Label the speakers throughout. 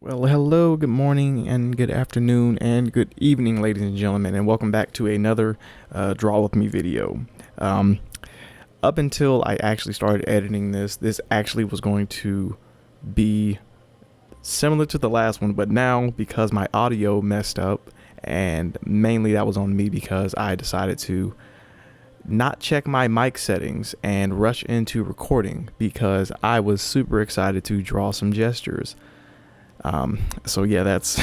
Speaker 1: Well, hello, good morning, and good afternoon, and good evening, ladies and gentlemen, and welcome back to another Draw With Me video. Um, Up until I actually started editing this actually was going to be similar to the last one, but now because my audio messed up, and mainly that was on me because I decided to not check my mic settings and rush into recording because I was super excited to draw some gestures. So yeah, that's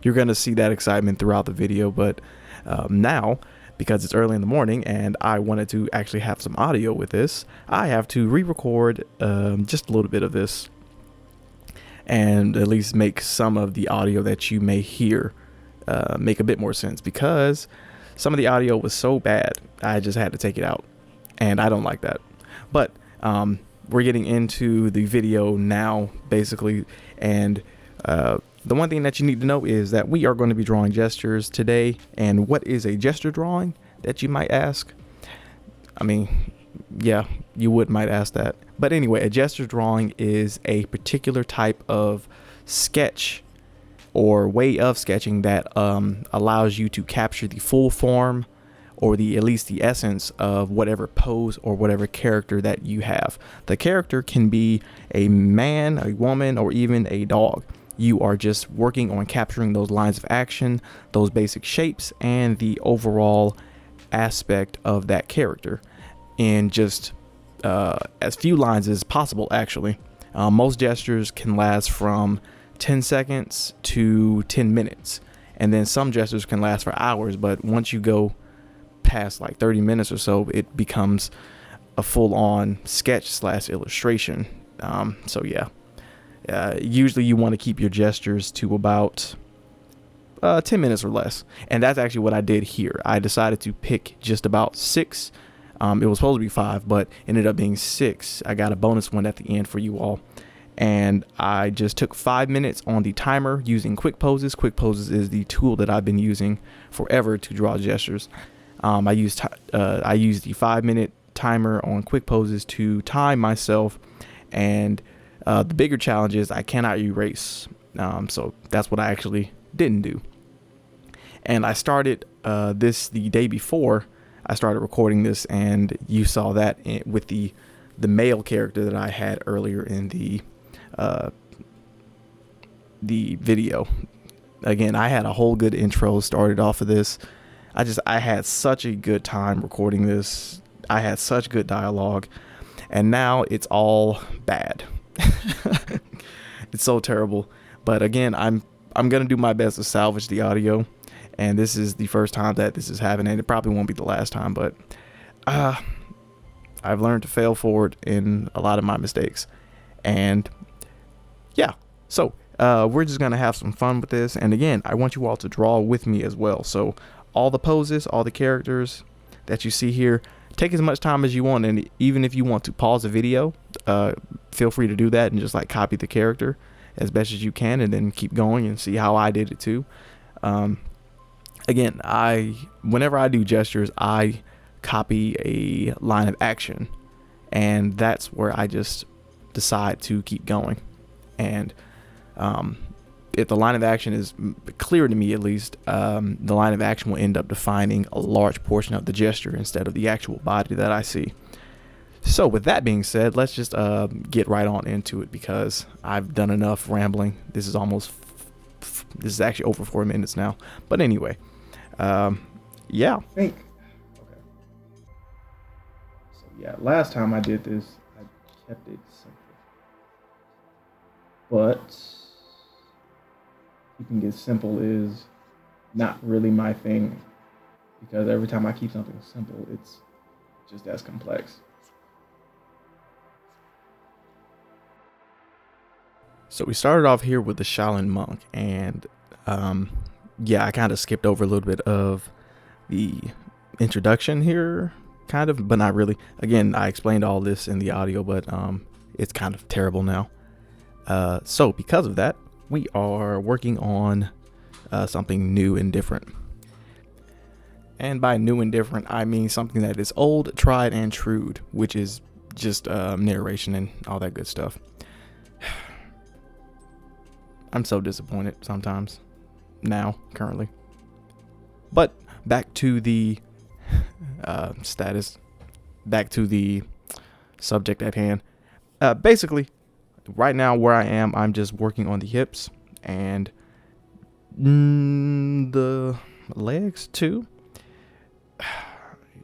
Speaker 1: you're gonna see that excitement throughout the video, but now because it's early in the morning and I wanted to actually have some audio with this, I have to re-record just a little bit of this and at least make some of the audio that you may hear make a bit more sense, because some of the audio was so bad I just had to take it out, and I don't like that. But we're getting into the video now, basically, and the one thing that you need to know is that we are going to be drawing gestures today. And what is a gesture drawing, that you might ask? I mean, yeah, you might ask that. But anyway, a gesture drawing is a particular type of sketch or way of sketching that allows you to capture the full form, or at least the essence of whatever pose or whatever character that you have. The character can be a man, a woman, or even a dog. You are just working on capturing those lines of action, those basic shapes, and the overall aspect of that character in just as few lines as possible, actually. Most gestures can last from 10 seconds to 10 minutes. And then some gestures can last for hours, but once you go past like 30 minutes or so, it becomes a full-on sketch / illustration. So yeah, usually you want to keep your gestures to about 10 minutes or less, and that's actually what I did here. I decided to pick just about 6. It was supposed to be 5, but ended up being 6. I got a bonus one at the end for you all, and I just took 5 minutes on the timer using Quick Poses. Quick Poses is the tool that I've been using forever to draw gestures. I used the 5-minute timer on Quick Poses to time myself, and the bigger challenge is I cannot erase. So that's what I actually didn't do. And I started this the day before I started recording this, and you saw that with the male character that I had earlier in the video. Again, I had a whole good intro started off of this. I had such a good time recording this. I had such good dialogue, and now it's all bad. It's so terrible. But again, I'm gonna do my best to salvage the audio, and this is the first time that this is happening, and it probably won't be the last time, but I've learned to fail forward in a lot of my mistakes. And yeah, so we're just gonna have some fun with this, and again, I want you all to draw with me as well. So all the poses, all the characters that you see here, take as much time as you want, and even if you want to pause the video, feel free to do that and just like copy the character as best as you can, and then keep going and see how I did it too. Again, whenever I do gestures, I copy a line of action, and that's where I just decide to keep going. And if the line of action is clear to me, at least, the line of action will end up defining a large portion of the gesture instead of the actual body that I see. So with that being said, let's just get right on into it, because I've done enough rambling. This is actually over 4 minutes now. But anyway, yeah. Okay. So yeah, last time I did this, I kept it simple. But keeping it simple is not really my thing, because every time I keep something simple, it's just as complex. So we started off here with the Shaolin monk, and yeah, I kind of skipped over a little bit of the introduction here, kind of, but not really. Again, I explained all this in the audio, but it's kind of terrible now. So because of that, we are working on something new and different. And by new and different, I mean something that is old, tried, and true, which is just narration and all that good stuff. I'm so disappointed sometimes now, currently. But back to the back to the subject at hand. Basically, right now where I am, I'm just working on the hips and the legs too.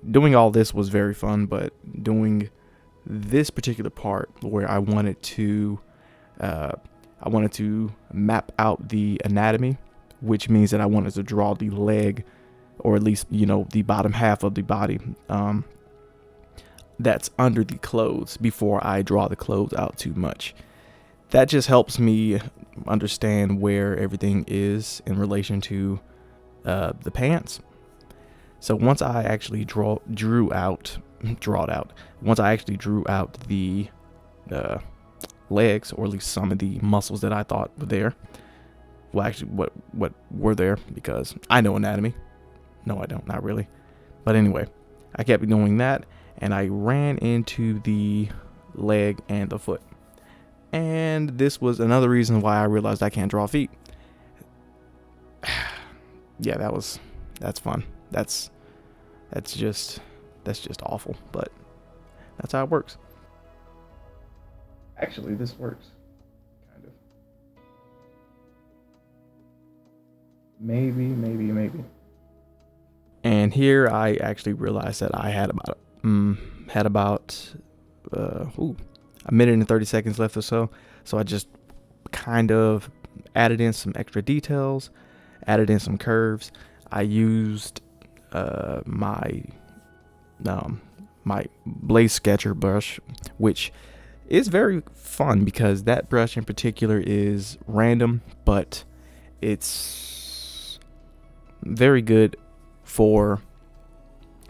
Speaker 1: Doing all this was very fun, but doing this particular part where I wanted to map out the anatomy, which means that I wanted to draw the leg, or at least, you know, the bottom half of the body that's under the clothes before I draw the clothes out too much. That just helps me understand where everything is in relation to the pants. So once I actually drew out the legs, or at least some of the muscles that I thought were there. Well, actually, what were there, because I know anatomy. No, I don't, not really. But anyway, I kept doing that, and I ran into the leg and the foot. And this was another reason why I realized I can't draw feet. Yeah, that's fun. That's just awful, but that's how it works. Actually, this works, kind of. Maybe. And here I actually realized that I had about a minute and 30 seconds left or so. So I just kind of added in some extra details, added in some curves. I used my Blaze Sketcher brush, which is very fun because that brush in particular is random, but it's very good for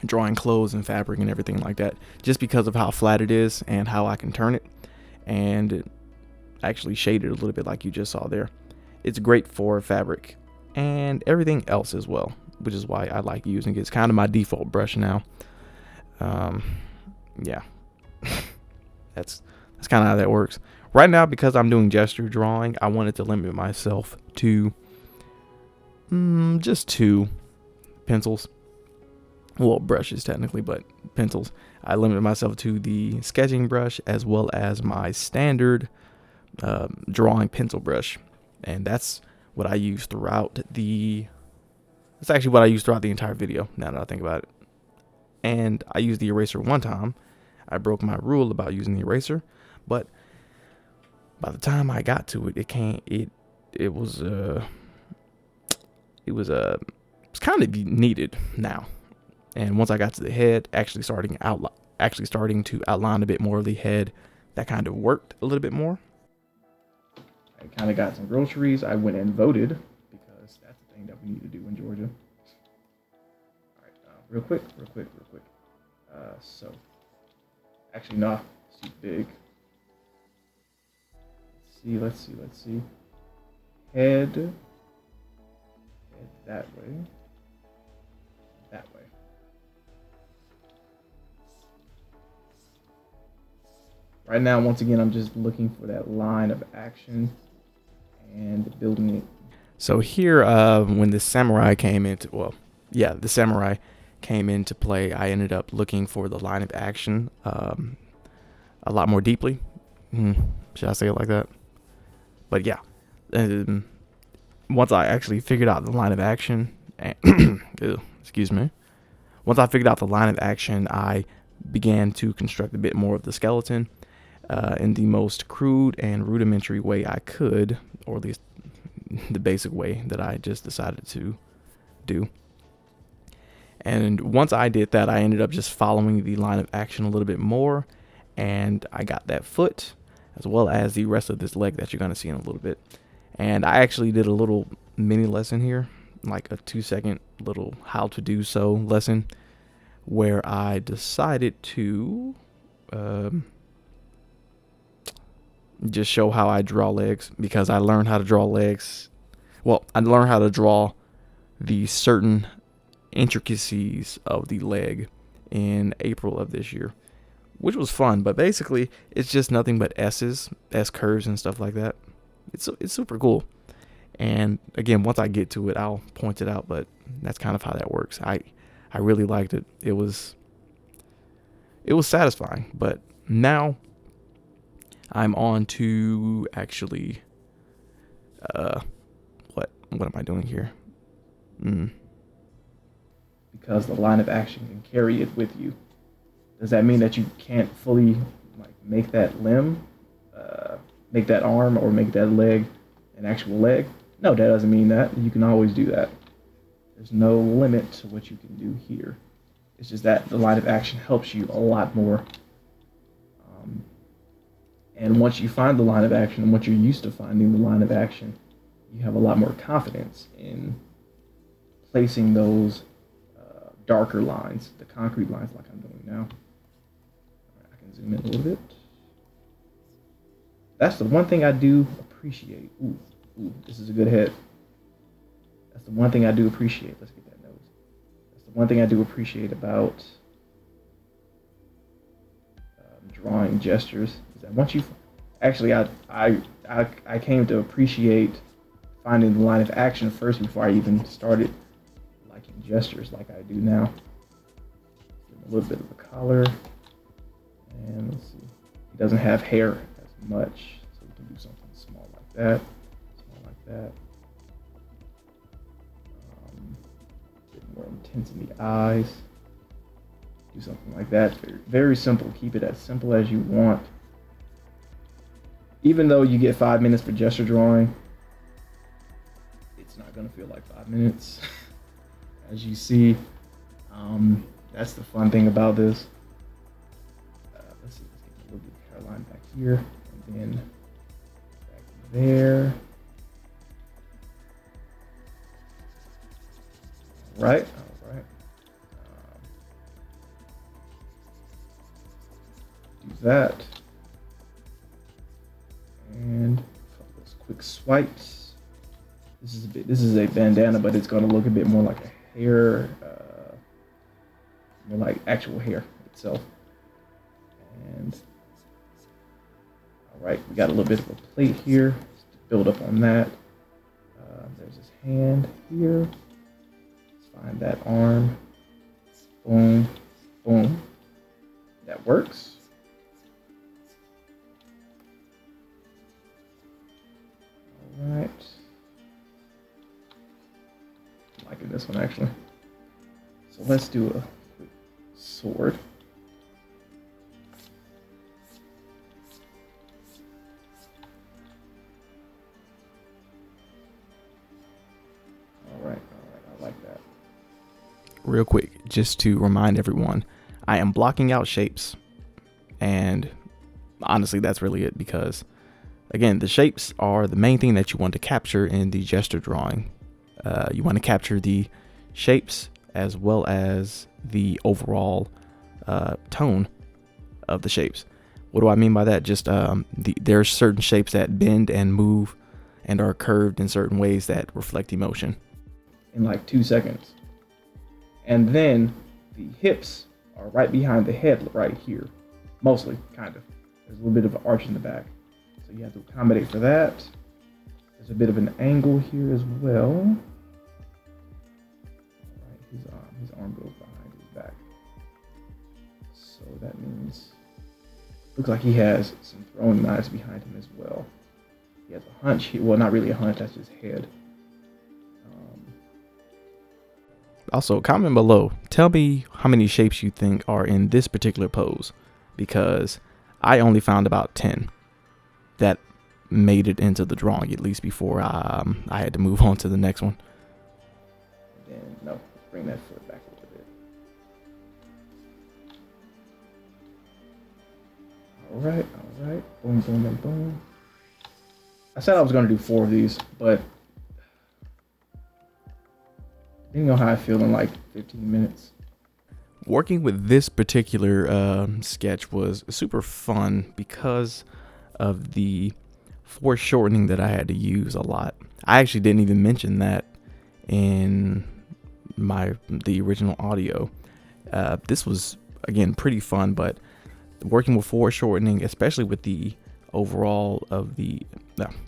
Speaker 1: drawing clothes and fabric and everything like that, just because of how flat it is and how I can turn it and actually shade it a little bit like you just saw there. It's great for fabric and everything else as well, which is why I like using it. It's kind of my default brush now. Yeah. That's kind of how that works. Right now, because I'm doing gesture drawing, I wanted to limit myself to just 2 pencils. Well, brushes technically, but pencils. I limited myself to the sketching brush as well as my standard drawing pencil brush. And that's what I use throughout that's actually what I used throughout the entire video, now that I think about it. And I used the eraser one time. I broke my rule about using the eraser, but by the time I got to it, it was kind of needed now. And once I got to the head, actually starting to outline a bit more of the head, that kind of worked a little bit more. I kind of got some groceries. I went and voted because that's the thing that we need to do in Georgia. All right, real quick. So, actually, nah, it's too big. Let's see. Head that way. Right now, once again, I'm just looking for that line of action and building it. So here, when the samurai came into play, I ended up looking for the line of action a lot more deeply. Should I say it like that? But yeah, once I actually figured out the line of action, Once I figured out the line of action, I began to construct a bit more of the skeleton in the most crude and rudimentary way I could, or at least the basic way that I just decided to do. And once I did that, I ended up just following the line of action a little bit more, and I got that foot as well as the rest of this leg that you're going to see in a little bit. And I actually did a little mini lesson here, like a 2-second little how to do so lesson, where I decided to just show how I draw legs, because I learned how to draw legs. Well, I learned how to draw the certain intricacies of the leg in April of this year, which was fun. But basically, it's just nothing but S curves and stuff like that. It's super cool. And again, once I get to it, I'll point it out, but that's kind of how that works. I really liked it. It was satisfying. But now I'm on to actually what am I doing here? Because the line of action can carry it with you. Does that mean that you can't fully make that limb, make that arm, or make that leg an actual leg? No, that doesn't mean that. You can always do that. There's no limit to what you can do here. It's just that the line of action helps you a lot more. And once you find the line of action, and once you're used to finding the line of action, you have a lot more confidence in placing those darker lines, the concrete lines like I'm doing now. I can zoom in a little bit. That's the one thing I do appreciate. Ooh, this is a good head. That's the one thing I do appreciate. Let's get that nose. That's the one thing I do appreciate about drawing gestures. Is that once you actually, I came to appreciate finding the line of action first before I even started liking gestures like I do now. Give him a little bit of a collar, and let's see. He doesn't have hair as much, so we can do something small like that. A bit more intense in the eyes. Do something like that. Very, very simple. Keep it as simple as you want. Even though you get 5 minutes for gesture drawing, it's not going to feel like 5 minutes. As you see, that's the fun thing about this. Let's see, let's get a little bit of hairline back here, and then back there. All right. Do that, and a couple of those quick swipes. This is a bandana, but it's going to look a bit more like a hair, more like actual hair itself. And all right, we got a little bit of a plate here. Let's build up on that. There's his hand here. Let's find that arm. Boom, boom. That works. All right. I'm liking this one actually. So let's do a quick sword. All right, I like that. Real quick, just to remind everyone, I am blocking out shapes, and honestly that's really it, because again, the shapes are the main thing that you want to capture in the gesture drawing. You want to capture the shapes as well as the overall tone of the shapes. What do I mean by that? Just there's certain shapes that bend and move and are curved in certain ways that reflect emotion in like 2 seconds. And then the hips are right behind the head right here. Mostly, kind of. There's a little bit of an arch in the back. So you have to accommodate for that. There's a bit of an angle here as well. All right, his arm goes behind his back. So that means, looks like he has some throwing knives behind him as well. He has a hunch. Well, not really a hunch, that's his head. Also, comment below. Tell me how many shapes you think are in this particular pose, because I only found about 10 that made it into the drawing, at least before I had to move on to the next one. And no, bring that foot back a little bit. All right. Boom, boom, and boom. I said I was going to do 4 of these, but you know how I feel in like 15 minutes. Working with this particular sketch was super fun because of the foreshortening that I had to use a lot. I actually didn't even mention that in the original audio. This was, again, pretty fun, but working with foreshortening, especially with the overall of the,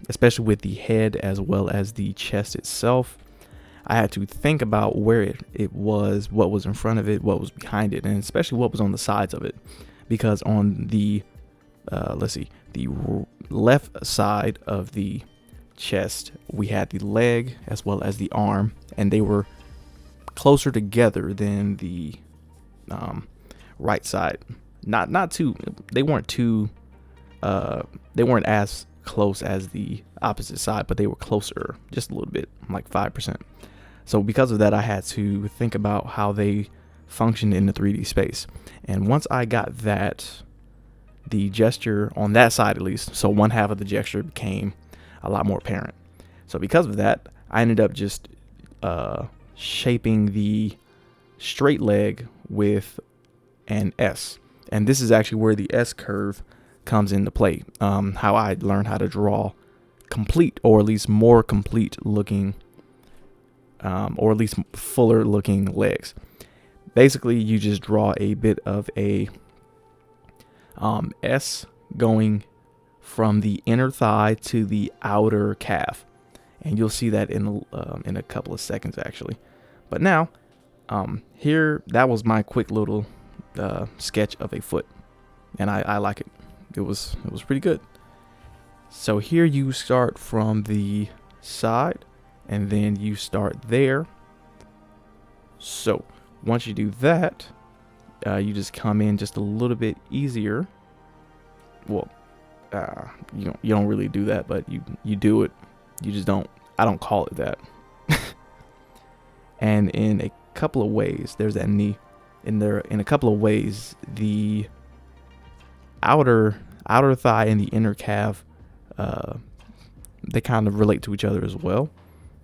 Speaker 1: especially with the head as well as the chest itself. I had to think about where it was, what was in front of it, what was behind it, and especially what was on the sides of it. Because on the, the left side of the chest, we had the leg as well as the arm, and they were closer together than the right side. Not too, they weren't as close as the opposite side, but they were closer just a little bit, like 5%. So because of that, I had to think about how they functioned in the 3D space. And once I got that, the gesture on that side at least, so one half of the gesture became a lot more apparent. So because of that, I ended up just shaping the straight leg with an S. And this is actually where the S curve comes into play. How I learned how to draw complete, or at least more complete looking, or at least fuller looking legs. Basically, you just draw a bit of a S going from the inner thigh to the outer calf, and you'll see that in a couple of seconds actually. But now, here, that was my quick little sketch of a foot, and I like it. It was pretty good. So here you start from the side, and then you start there. So once you do that, you just come in just a little bit easier. Well, you don't really do that, but you do it. You just don't. I don't call it that. And in a couple of ways, there's that knee. In a couple of ways, the outer thigh and the inner calf, they kind of relate to each other as well.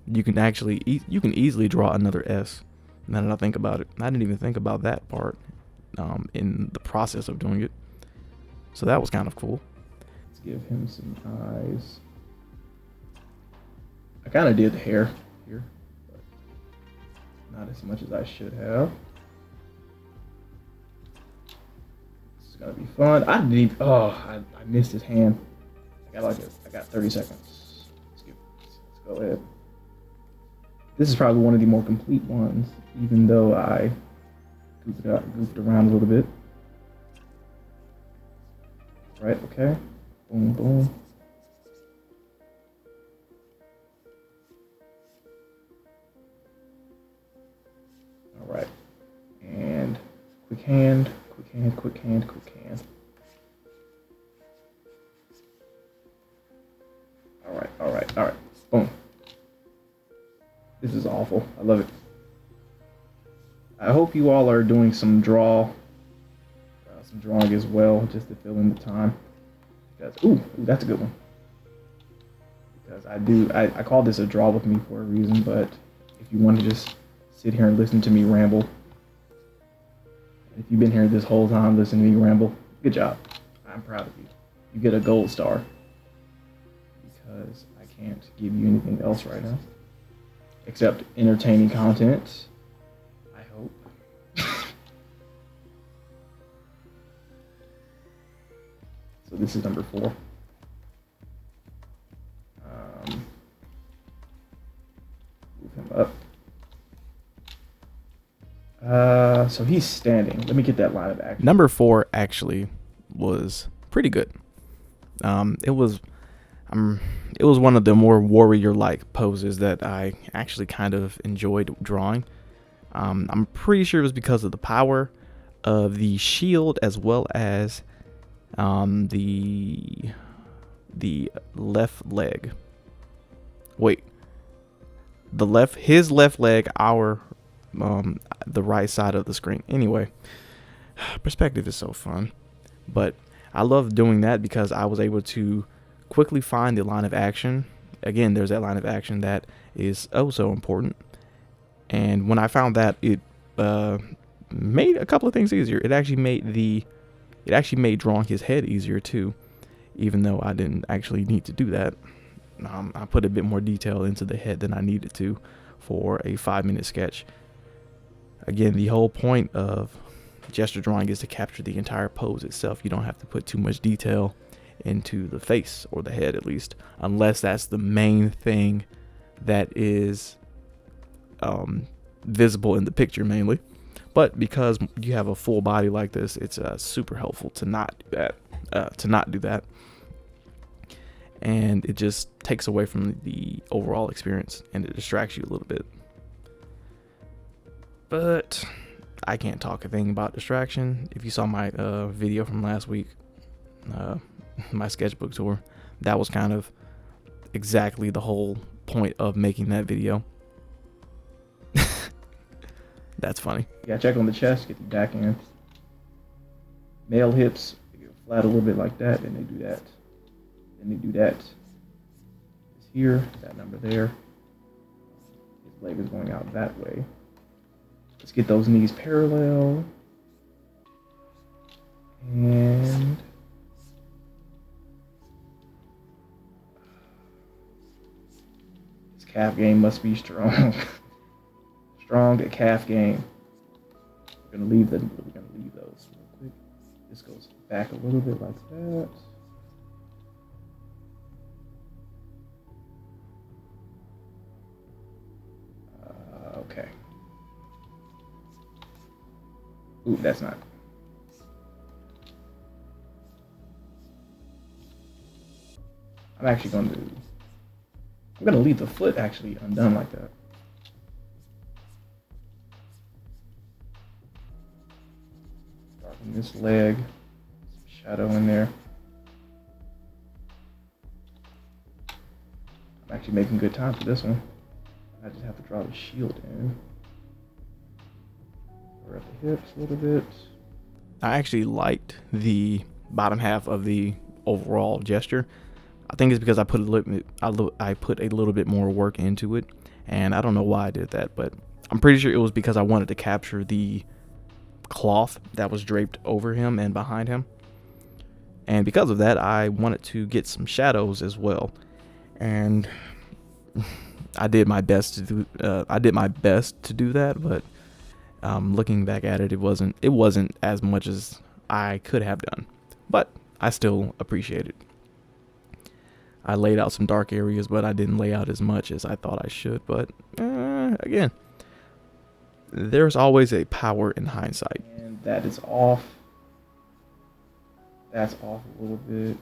Speaker 1: You can actually you can easily draw another S. Now that I think about it, I didn't even think about that part in the process of doing it. So that was kind of cool. Let's give him some eyes. I kind of did the hair here, but not as much as I should have. This is gonna be fun. I didn't even, I missed his hand. I got 30 seconds. Let's go ahead. This is probably one of the more complete ones, even though I goofed around a little bit. Right, okay. Boom, boom. All right. And quick hand, quick hand, quick hand, quick hand. All right, all right, all right. Boom. This is awful. I love it. I hope you all are doing some drawing as well, just to fill in the time. Because ooh, that's a good one. Because I call this a draw with me for a reason, but if you want to just sit here and listen to me ramble, if you've been here this whole time listening to me ramble, good job. I'm proud of you. You get a gold star. Because I can't give you anything else right now. Except entertaining content, I hope. So this is number 4. Move him up. So he's standing. Let me get that line of action. Number 4 actually was pretty good. It was one of the more warrior-like poses that I actually kind of enjoyed drawing. I'm pretty sure it was because of the power of the shield as well as the left leg. Wait, his left leg, the right side of the screen. Anyway, perspective is so fun, but I love doing that because I was able to quickly find the line of action. Again, there's that line of action that is oh so important. And when I found that, it made a couple of things easier. It actually made drawing his head easier too, even though I didn't actually need to do that. I put a bit more detail into the head than I needed to for a 5-minute sketch. Again, the whole point of gesture drawing is to capture the entire pose itself. You don't have to put too much detail into the face or the head, at least, unless that's the main thing that is visible in the picture mainly. But because you have a full body like this, it's super helpful to not do that. And it just takes away from the overall experience, and it distracts you a little bit. But I can't talk a thing about distraction. If you saw my video from last week, my sketchbook tour, that was kind of exactly the whole point of making that video. That's funny.
Speaker 2: Yeah, check on the chest, get the back end. Male hips, they get flat a little bit like that, and they do that. Then they do that. It's here, that number there. His leg is going out that way. Let's get those knees parallel. And his calf game must be strong. Strong at calf game. We're gonna leave those real quick. This goes back a little bit like that. Okay. Ooh, that's not. I'm gonna leave the foot actually undone like that. Darken this leg, some shadow in there. I'm actually making good time for this one. I just have to draw the shield in. Cover up the hips a little bit.
Speaker 1: I actually liked the bottom half of the overall gesture. I think it's because I put a little bit more work into it, and I don't know why I did that, but I'm pretty sure it was because I wanted to capture the cloth that was draped over him and behind him, and because of that, I wanted to get some shadows as well, and I did my best to do. That, but looking back at it, it wasn't as much as I could have done, but I still appreciate it. I laid out some dark areas, but I didn't lay out as much as I thought I should. But again, there's always a power in hindsight.
Speaker 2: And that is off. That's off a little bit.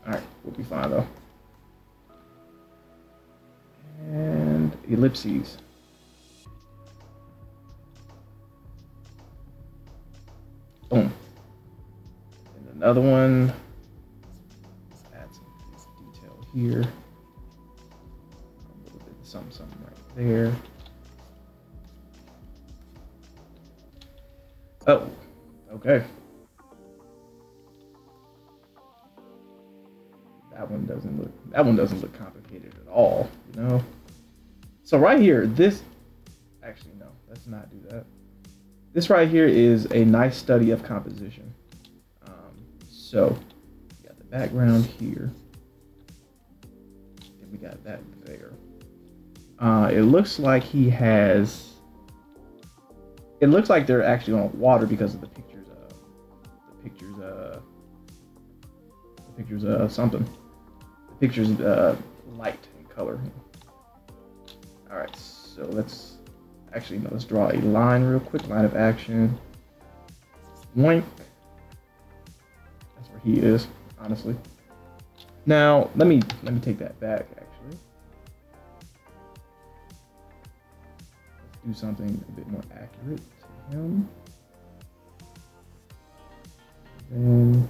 Speaker 2: Alright, we'll be fine though. And ellipses. Boom. And another one. Add some detail here. A little bit of something right there. Oh, okay. That one doesn't look complicated at all, you know? So right here, actually no, let's not do that. This right here is a nice study of composition. So we got the background here, and we got that there. It looks like it looks like they're actually on water because of the pictures. Something. The pictures light and color. All right, so let's draw a line real quick. Line of action. Boink. That's where he is, honestly. Now let me take that back. Actually, let's do something a bit more accurate to him. And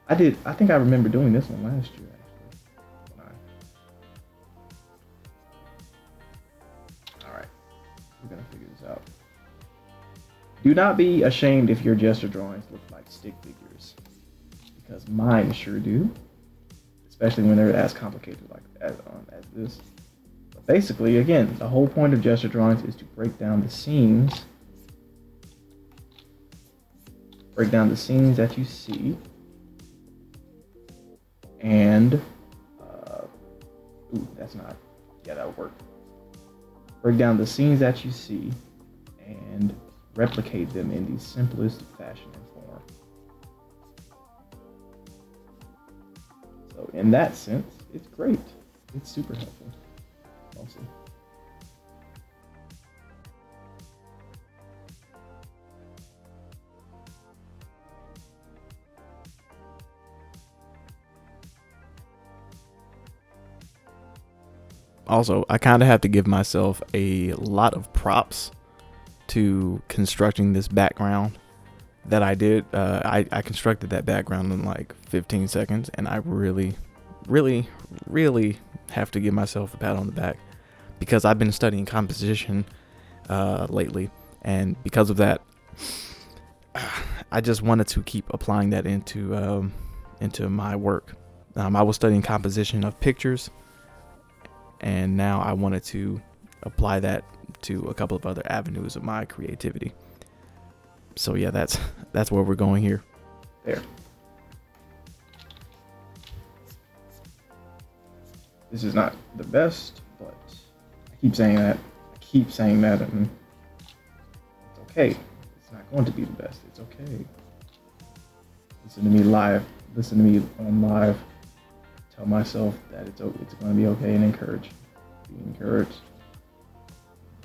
Speaker 2: I think I remember doing this one last year, actually. Alright, we're gonna figure this out. Do not be ashamed if your gesture drawings look like stick figures, because mine sure do, especially when they're as complicated as this. But basically, again, the whole point of gesture drawings is to break down the scenes. Break down the scenes that you see. And, ooh, that's not, yeah, that'll work. Break down the scenes that you see replicate them in the simplest fashion and form. So in that sense, it's great. It's super helpful. Awesome.
Speaker 1: Also, I kind of have to give myself a lot of props to constructing this background that I did. I constructed that background in like 15 seconds, and I really have to give myself a pat on the back because I've been studying composition lately, and because of that, I just wanted to keep applying that into my work. I was studying composition of pictures, and now I wanted to apply that to a couple of other avenues of my creativity. So yeah, that's where we're going here.
Speaker 2: There. This is not the best, but I keep saying that. And it's okay. It's not going to be the best. It's okay. Listen to me live. Listen to me on live. Tell myself that it's going to be okay, and encourage. Be encouraged.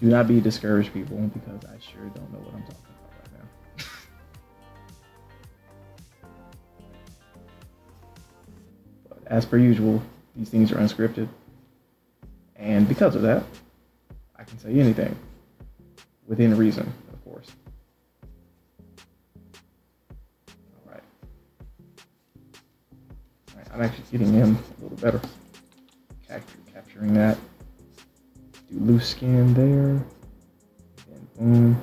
Speaker 2: Do not be discouraged, people, because I sure don't know what I'm talking about right now. But as per usual, these things are unscripted, and because of that, I can say anything within reason, of course. All right, I'm actually getting in a little better, capturing that. Do loose skin there, and boom.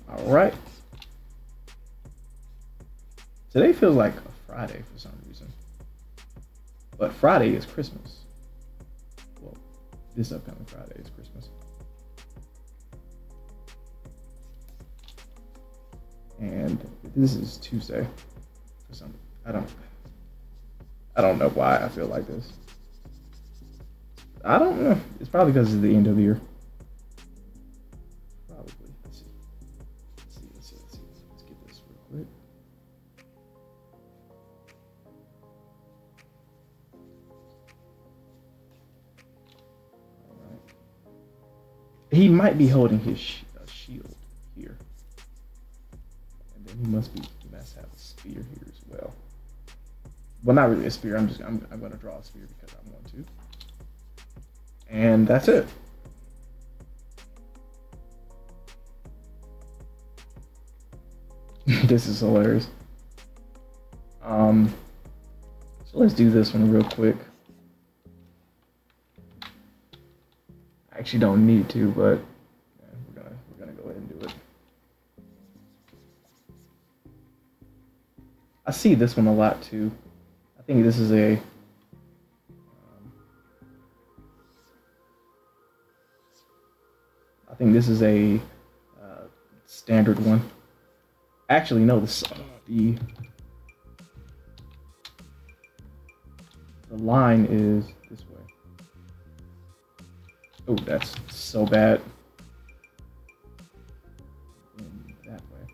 Speaker 2: All right. Today feels like a Friday for some reason. But Friday is Christmas. Well, this upcoming Friday is Christmas. And this is Tuesday for some. I don't know why I feel like this. I don't know. It's probably because it's the end of the year. Probably. Let's see. Let's get this real quick. All right. He might be holding his shield here, and then he must have a spear here as well. Well, not really a spear. I'm going to draw a spear because I want to. And that's it. This is hilarious. So let's do this one real quick. I actually don't need to, but yeah, we're gonna go ahead and do it. I see this one a lot too. I think this is a standard one. Actually, no, the line is this way. Oh, that's so bad. In that way.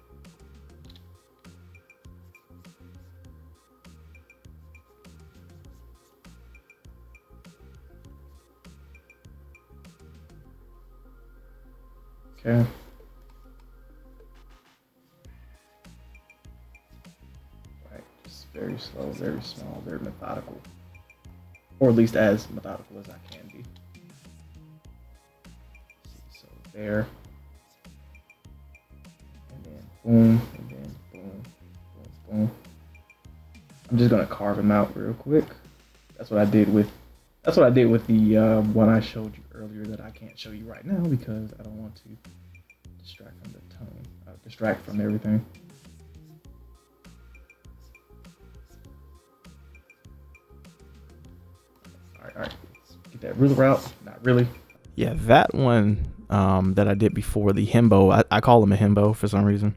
Speaker 2: Okay. Right, just very slow, very small, very methodical. Or at least as methodical as I can be. So there. And then boom, and then boom, boom, boom. I'm just gonna carve them out real quick. That's what I did with the one I showed you earlier that I can't show you right now because I don't want to distract from the tone, distract from everything. All right, let's get that ruler out. Not really.
Speaker 1: Yeah, that one that I did before, the himbo, I call him a himbo for some reason.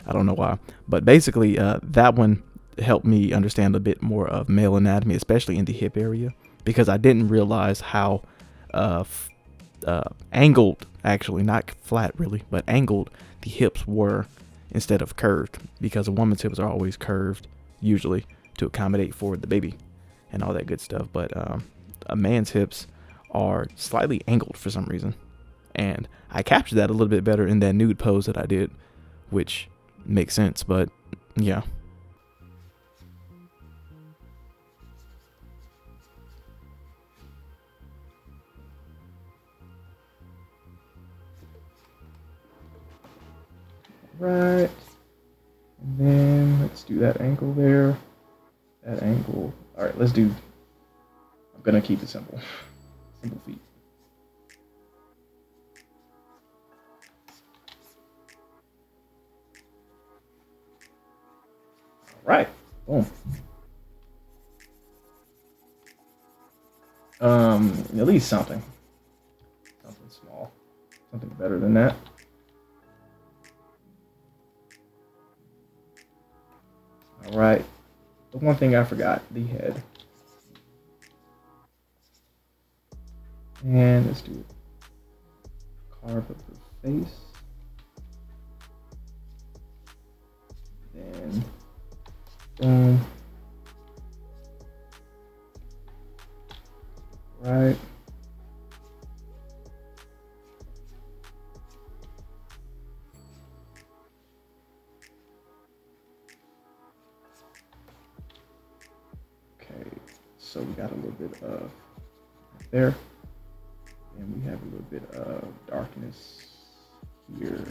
Speaker 1: I don't know why. But basically, that one helped me understand a bit more of male anatomy, especially in the hip area, because I didn't realize how angled, actually, not flat really, but angled the hips were instead of curved, because a woman's hips are always curved, usually, to accommodate for the baby and all that good stuff. But a man's hips are slightly angled for some reason. And I captured that a little bit better in that nude pose that I did, which makes sense, but yeah.
Speaker 2: Right. And then let's do that ankle there. That ankle. All right, let's do. I'm gonna keep it simple. Simple feet. All right. Boom. At least something. Something small. Something better than that. All right. The one thing I forgot, the head. And let's do carve up the face. Then boom. Right. Okay, so we got a little bit of there. And we have a little bit of darkness here.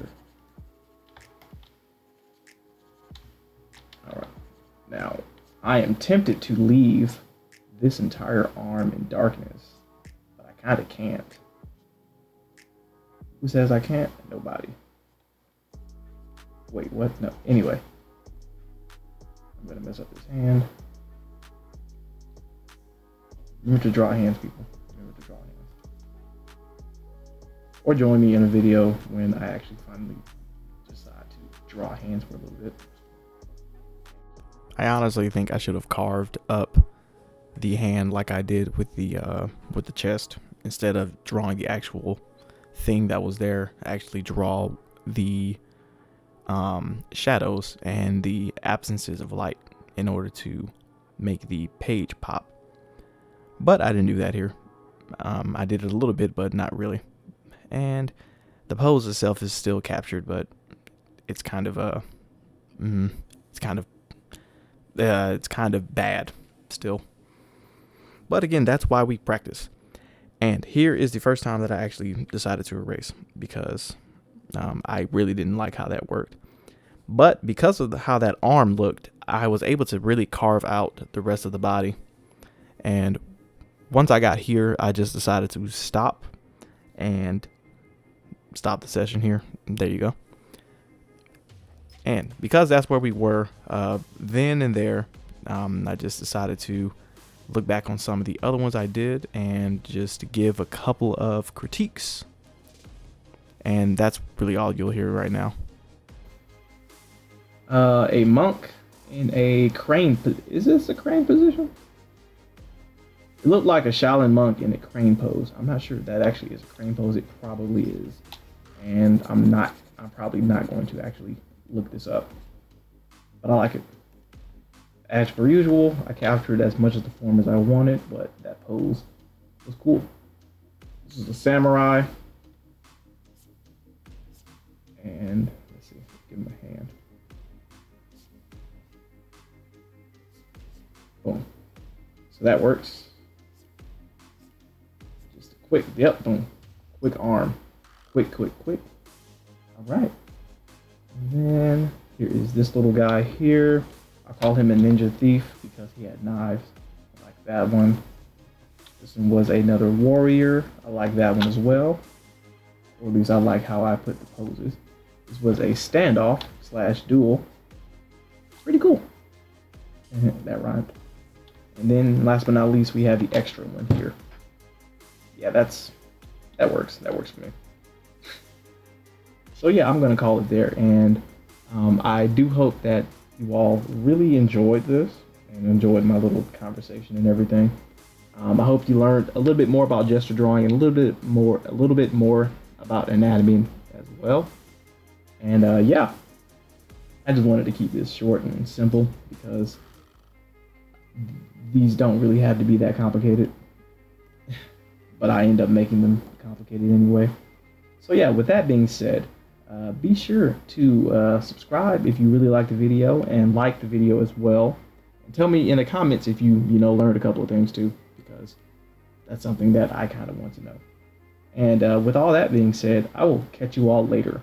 Speaker 2: All right. Now, I am tempted to leave this entire arm in darkness, but I kind of can't. Who says I can't? Nobody. Wait, what? No. Anyway, I'm gonna mess up this hand. Remember to draw hands, people. Remember to draw hands. Or join me in a video when I actually finally decide to draw hands for a little bit.
Speaker 1: I honestly think I should have carved up the hand like I did with the chest, instead of drawing the actual thing that was there. Actually draw the shadows and the absences of light in order to make the page pop. But I didn't do that here. I did it a little bit, but not really. And the pose itself is still captured, but it's kind of it's kind of bad still. But again, that's why we practice. And here is the first time that I actually decided to erase, because I really didn't like how that worked. But because of how that arm looked, I was able to really carve out the rest of the body. And once I got here, I just decided to stop and stop the session here. There you go. And because that's where we were then and there, I just decided to look back on some of the other ones I did and just give a couple of critiques. And that's really all you'll hear right now.
Speaker 2: A monk in a crane. Is this a crane position? It looked like a Shaolin monk in a crane pose. I'm not sure if that actually is a crane pose. It probably is. And I'm probably not going to actually look this up. But I like it. As per usual, I captured as much of the form as I wanted, but that pose was cool. This is a samurai. And let's see, give him a hand. Boom. So that works. Just a quick, yep, boom. Quick arm. Quick. All right. And then here is this little guy here. I call him a ninja thief because he had knives. I like that one. This one was another warrior. I like that one as well. Or at least I like how I put the poses. This was a standoff / duel. Pretty cool. That rhymed. And then last but not least, we have the extra one here. yeah, that works. That works for me. So yeah, I'm gonna call it there, and I do hope that you all really enjoyed this and enjoyed my little conversation and everything. I hope you learned a little bit more about gesture drawing and a little bit more about anatomy as well. And yeah, I just wanted to keep this short and simple because these don't really have to be that complicated, but I end up making them complicated anyway. So yeah, with that being said, be sure to subscribe if you really like the video, and like the video as well. And tell me in the comments if you learned a couple of things too, because that's something that I kind of want to know. And with all that being said, I will catch you all later.